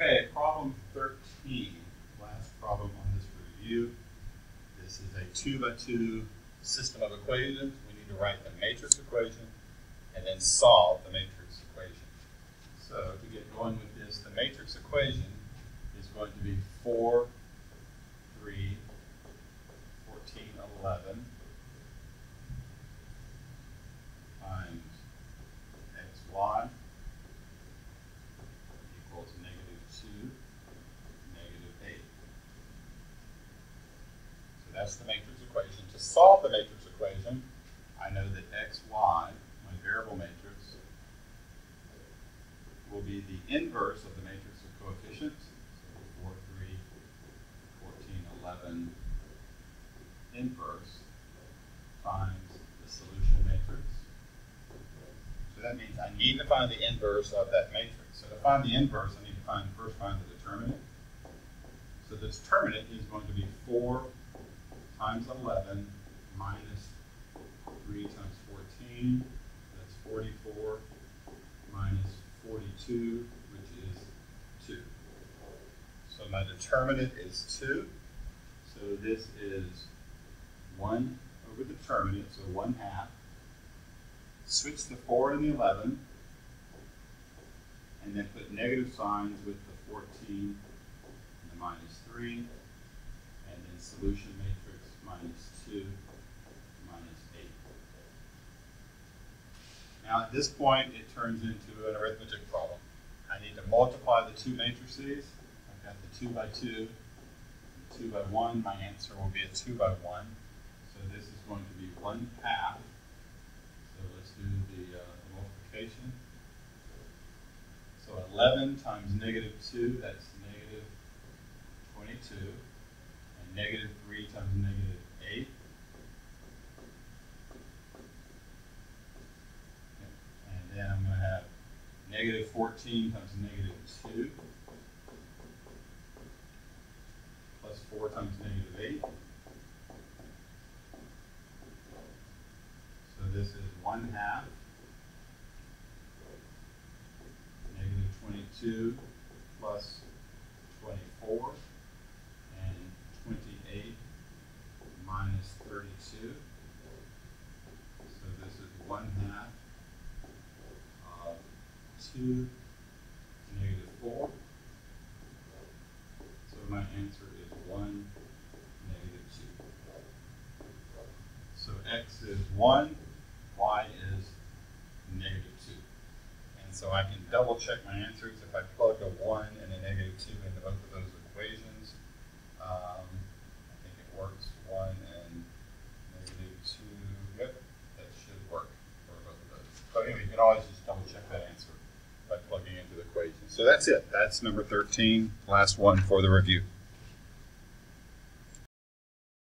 Okay, problem 13, last problem on this review. This is a 2x2 system of equations. We need to write the matrix equation and then solve the matrix equation. So to get going with this, the matrix equation is going to be 4, 3, 14, 11 times xy equals -2, -8. So that's the matrix equation. To solve the matrix equation, I know that xy, my variable matrix, will be the inverse of the matrix of coefficients. So 4, 3, 14, 11 inverse times the solution matrix. So that means I need to find the inverse of that matrix. So to find the inverse, I need to first find the determinant. So the determinant is going to be 4 times 11 minus 3 times 14. That's 44 minus 42, which is 2. So my determinant is 2. So this is 1 over the determinant, so 1/2. Switch the 4 and the 11, and then put negative signs with the 14 and the -3, and then solution matrix -2 -8. Now at this point, it turns into an arithmetic problem. I need to multiply the two matrices. I've got the 2x2, and 2x1. My answer will be a 2x1. So this is going to be 1/2. So let's do the multiplication. So 11 times -2, that's -22. And -3 times -8. And then I'm going to have -14 times -2. Plus 4 times -8. So this is 1/2. -22 plus 24 and 28 minus 32. So this is 1/2 of 2 -4. So my answer is 1 -2. So x is 1, y is -2. And so I can double check my answers. If I plug a 1 and a -2 into both of those equations, I think it works. 1 and -2, yep, that should work for both of those. So anyway, you can always just double check that answer by plugging into the equation. So that's it. That's number 13, last one for the review.